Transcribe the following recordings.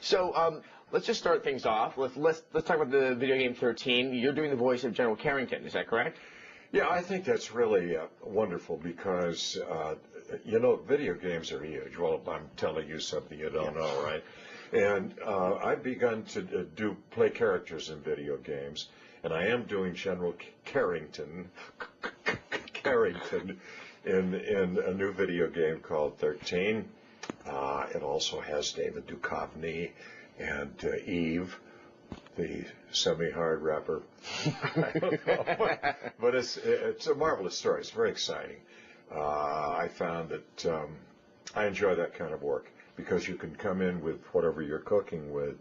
So let's just start things off. Let's talk about the video game 13. You're doing the voice of General Carrington, is that correct? Yeah, I think that's really wonderful because, you know, video games are huge. Well, I'm telling you something you don't know, right? And I've begun to play characters in video games, and I am doing General Carrington in a new video game called 13. It also has David Duchovny and Eve, the semi-hard rapper. I don't know, but it's a marvelous story. It's very exciting. I found that I enjoy that kind of work because you can come in with whatever you're cooking with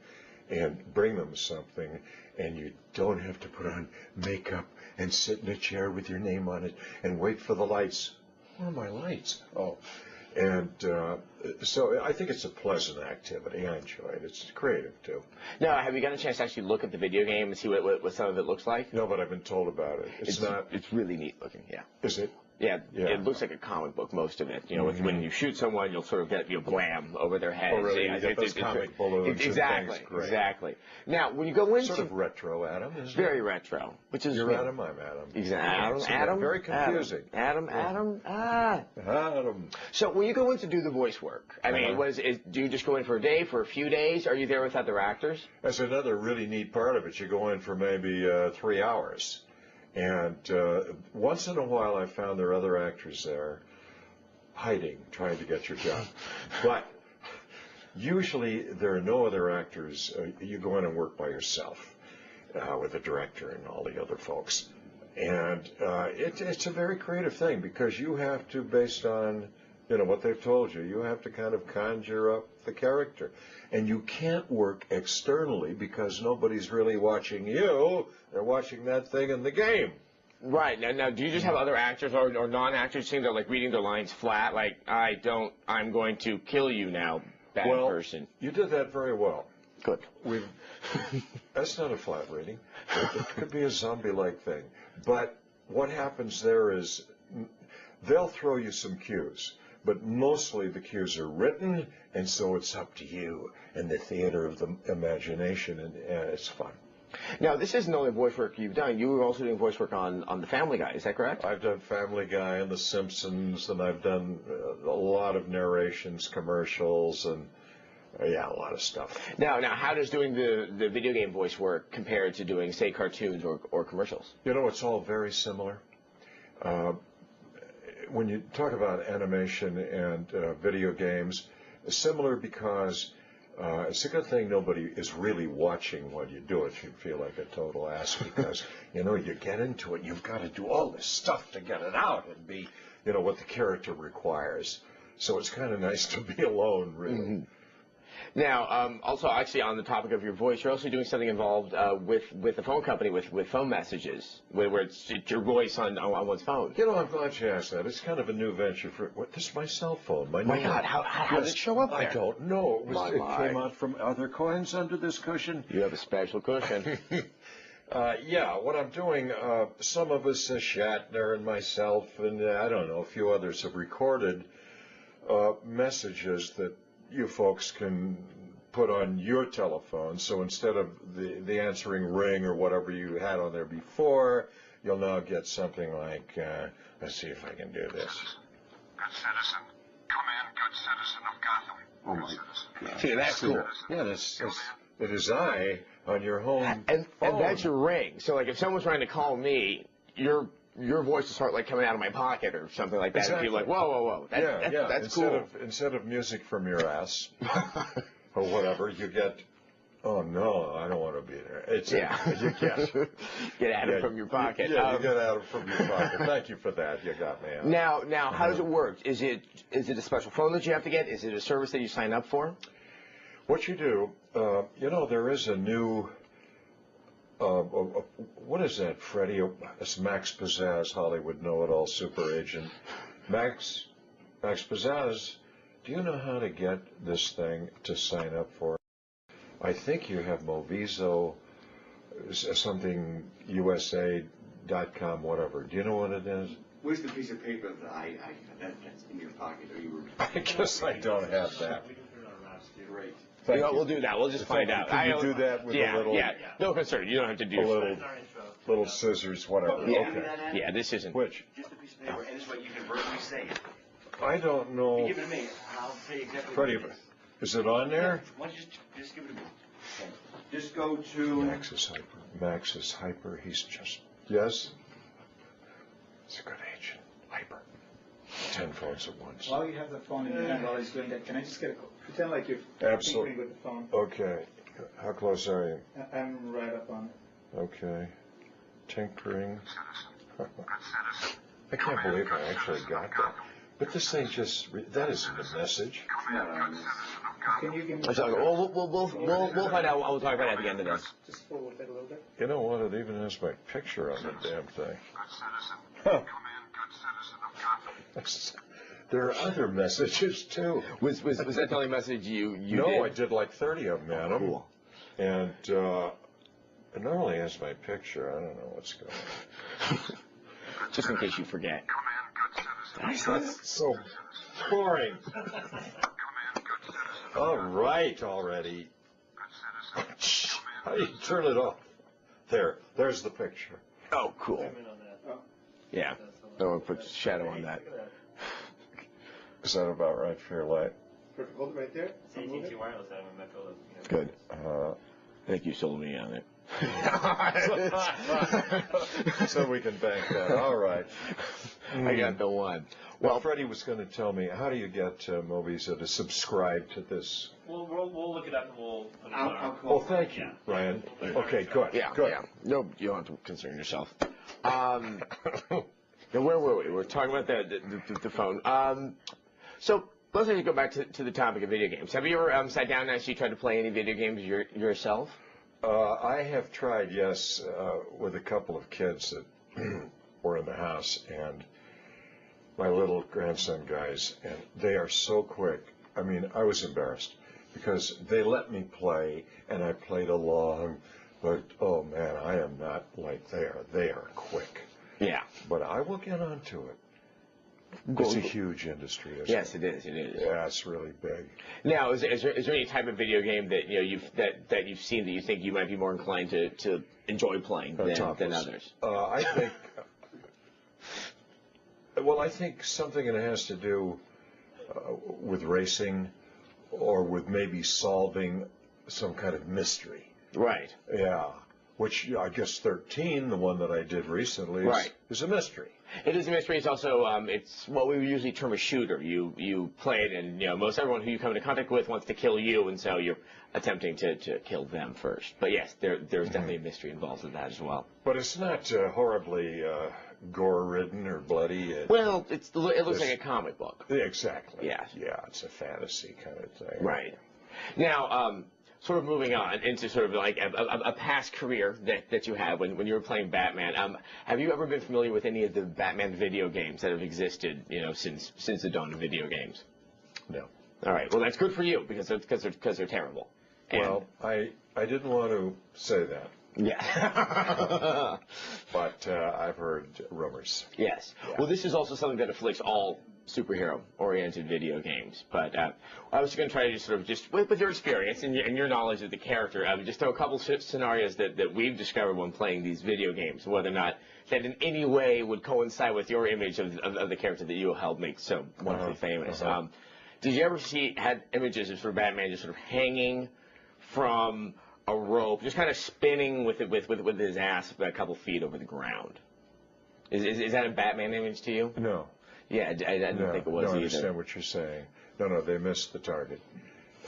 and bring them something, and you don't have to put on makeup and sit in a chair with your name on it and wait for the lights. Where are my lights? Oh. And so I think it's a pleasant activity. I enjoy it. It's creative, too. Now, have you gotten a chance to actually look at the video game and see what some of it looks like? No, but I've been told about it. It's really neat looking, yeah. Is it? Yeah, it looks like a comic book, most of it. You know, when you shoot someone, you'll sort of get, blam over their head. Oh, really? You get those comic balloons exactly, and things. exactly. Now, when you go into... Sort of retro, Adam, isn't it? Very retro. Which is... You're Adam, I'm Adam. Exactly. Adam? Very confusing. Adam. Adam. So when you go in to do the voice work, I mean, do you just go in for a day, for a few days? Are you there with other actors? That's another really neat part of it. You go in for maybe 3 hours. And once in a while, I found there are other actors there hiding, trying to get your job. But usually there are no other actors. You go in and work by yourself with the director and all the other folks. And it's a very creative thing because you have to, based on what they've told you, you have to kind of conjure up the character. And you can't work externally because nobody's really watching you. They're watching that thing in the game. Right. Now, do you just have other actors or non-actors saying they're like reading their lines flat, like, I'm going to kill you now, bad person? You did that very well. Good. That's not a flat reading. It could be a zombie-like thing. But what happens there is they'll throw you some cues. But mostly the cues are written, and so it's up to you and the theater of the imagination, and it's fun. Now, this isn't the only voice work you've done. You were also doing voice work on The Family Guy, is that correct? I've done Family Guy and The Simpsons, and I've done a lot of narrations, commercials, and a lot of stuff. Now, how does doing the video game voice work compare to doing, say, cartoons or commercials? It's all very similar. When you talk about animation and video games, similar because it's a good thing nobody is really watching while you do it. You feel like a total ass because, you get into it. You've got to do all this stuff to get it out and be, what the character requires. So it's kind of nice to be alone, really. Mm-hmm. Now, also, actually, on the topic of your voice, you're also doing something involved with the phone company, with phone messages, where it's your voice on one's phone. I'm glad you asked that. It's kind of a new venture. This is my cell phone. My God, how did it show up there? I don't know. It came out from other coins under this cushion. You have a special cushion. What I'm doing, some of us, Shatner and myself, and I don't know, a few others have recorded messages that you folks can put on your telephone. So instead of the answering ring or whatever you had on there before, you'll now get something like, let's see if I can do this. Good citizen. Come in, good citizen of Gotham. Oh, my God. See, that's cool. Yeah, it is I on your home phone. And that's your ring. So, like, if someone's trying to call me, your voice will start, like, coming out of my pocket or something like that. Exactly. And people are like, whoa. That's cool. Instead of music from your ass or whatever, you get, oh, no, I don't want to be there. You get Adam from your pocket. Yeah, you get Adam from your pocket. Thank you for that. You got me out. Now, how does it work? Is it a special phone that you have to get? Is it a service that you sign up for? What you do, there is a new... what is that, Freddie? It's Max Pizzazz, Hollywood know-it-all super agent. Max Pizzazz, do you know how to get this thing to sign up for? I think you have Movizo, something USA.com, whatever. Do you know what it is? Where's the piece of paper that's in your pocket? I guess I don't have that. Great. Thank You know, you. we'll do that. We'll just find out. Can you do that with yeah, a little, yeah. No concern. You don't have to do little scissors, whatever. Yeah. Okay. Yeah, this isn't. Which? Just a piece of paper, and this way you can verbally say it. I don't know. Give it to me, and I'll say exactly Freddie, what it is. is it on there? Why don't you just give it to me? Okay. Just go to... Max is hyper. Max is hyper. He's just, yes? It's a good agent. Hyper. 10 phones at once. While you have the phone in your hand while he's doing that, can I just pretend like you're Absolutely. tinkering with the phone? Okay. How close are you? I'm right up on it. Okay. Tinkering. Good citizen. I can't believe I actually got that. But this thing just, that isn't a message. Come in, good citizen of Gotham. Can you give me... We'll find out. We'll talk about it at the end of this. Just fool with it a little bit. You know what? It even has my picture on the damn thing. Good citizen. Huh. Come in, good citizen of Gotham. There are other messages too. Was that the only message you No, did? I did like 30 of them, Adam. Cool. And it not only has my picture, I don't know what's going on. Just in case you forget. Come in, good citizen. That's so boring. Come in, good citizen. All right, already. Good citizen. How do you turn it off? There's the picture. Oh, cool. Yeah. Don't want to put shadow on that. Is that about right for your light? Perfect. Hold it right there. AT&T wireless having a Metro. Good. I think you sold me on it. So we can bank that. All right. I got the one. Well, Freddie was going to tell me, how do you get movies that are subscribed to this? We'll look it up and we'll put it I'll on our... call. Well, thank you, Ryan. Okay, good. Yeah, good. yeah. No, you don't have to concern yourself. Now, where were we? We're talking about the phone. So let's just go back to the topic of video games. Have you ever sat down and actually tried to play any video games yourself? I have tried, yes, with a couple of kids that were in the house, and my little grandson guys, and they are so quick. I mean, I was embarrassed because they let me play, and I played along, but, oh, man, I am not like they are. They are quick. Yeah. But I will get onto it. It's a huge industry, isn't Yes, it? it is. It is. Yeah, it's really big. Now, is there any type of video game that you've seen that you think you might be more inclined to enjoy playing than others? I think. Well, I think something that has to do with racing, or with maybe solving some kind of mystery. Right. Yeah. Which I guess 13, the one that I did recently, is a mystery. It is a mystery. It's also it's what we usually term a shooter. You play it, and most everyone who you come into contact with wants to kill you, and so you're attempting to kill them first. But yes, there's definitely a mystery involved with that as well. But it's not horribly gore-ridden or bloody. Well, it looks like a comic book. Exactly. Yes. Yeah, it's a fantasy kind of thing. Right. Now, sort of moving on into sort of like a past career that you had when you were playing Batman. Have you ever been familiar with any of the Batman video games that have existed, since the dawn of video games? No. All right. Well, that's good for you because they're terrible. And Well, I didn't want to say that, yeah. but I've heard rumors. Yes. Yeah. Well, this is also something that afflicts all superhero-oriented video games. But I was going to try to just sort of with your experience and your knowledge of the character, just throw a couple scenarios that we've discovered when playing these video games, whether or not that in any way would coincide with your image of the character that you helped make so wonderfully famous. Did you ever had images of sort of Batman just sort of hanging from a rope, just kind of spinning with his ass a couple feet over the ground? Is that a Batman image to you? No. Yeah, I didn't think it was I either. understand what you're saying. No, they missed the target.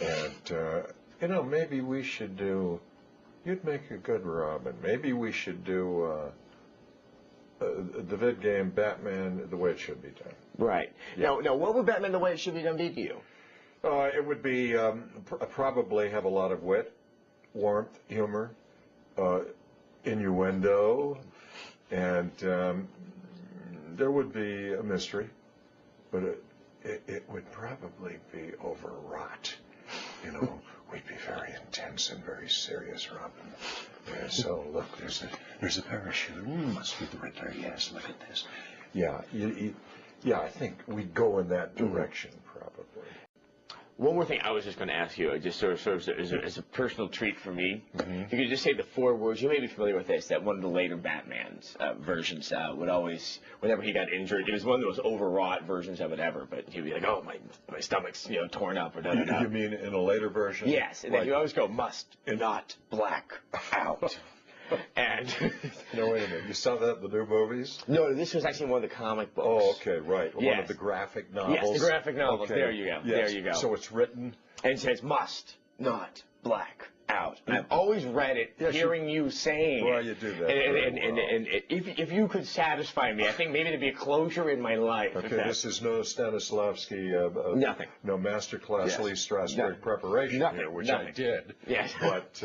And, maybe we should do, you'd make a good Robin. Maybe we should do the vid game Batman the way it should be done. Right. Yeah. Now, what would Batman the way it should be done be to you? It would be probably have a lot of wit, warmth, humor, innuendo, and there would be a mystery, but it would probably be overwrought. We'd be very intense and very serious, Robin. Yeah, so look, there's a parachute. Must be the Riddler. Yes, look at this. Yeah, I think we'd go in that direction probably. One more thing I was just going to ask you, just sort of as a personal treat for me. If you could just say the 4 words, you may be familiar with this, that one of the later Batman's versions would always, whenever he got injured, it was one of the most overwrought versions of it ever, but he'd be like, oh, my stomach's, torn up or da-da-da. You mean in a later version? Yes, and then he'd always go, must not black out. And No, wait a minute. You saw that in the new movies? no, this was actually one of the comic books. Oh, okay, right. One Yes. of the graphic novels. Yes, the graphic novels. Okay. There you go. Yes. There you go. So it's written. And it says, must not black out. And I've always read it, hearing you saying Well, it. you do that And, very and well. if you could satisfy me, I think maybe there'd be a closure in my life. if Okay, that- this is no Stanislavski, Nothing. no masterclass Yes. Lee Strasberg Nothing. preparation Nothing. here, which Nothing. I did. Yes. But,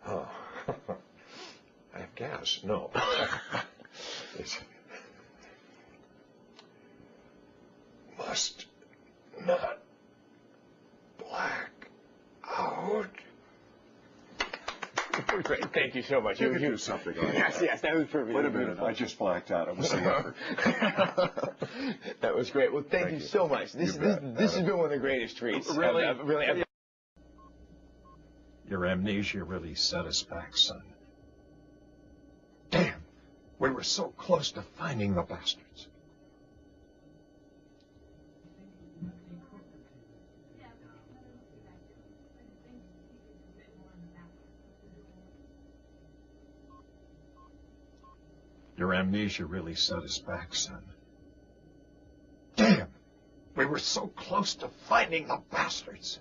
I have gas. No. It's, must not black out. Great. Thank you so much. You could do something like Yes, that. yes, that was perfect. Wait a minute, I just blacked out. I was saying. That was great. Well, thank you you. so much. This You bet. has been one of the greatest treats. Really? Really. Your amnesia really set us back, son. Damn, we were so close to finding the bastards. Your amnesia really set us back, son. Damn, we were so close to finding the bastards.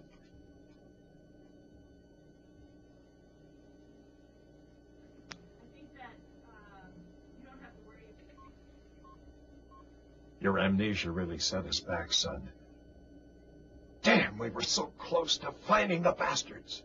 Your amnesia really set us back, son. Damn, we were so close to finding the bastards.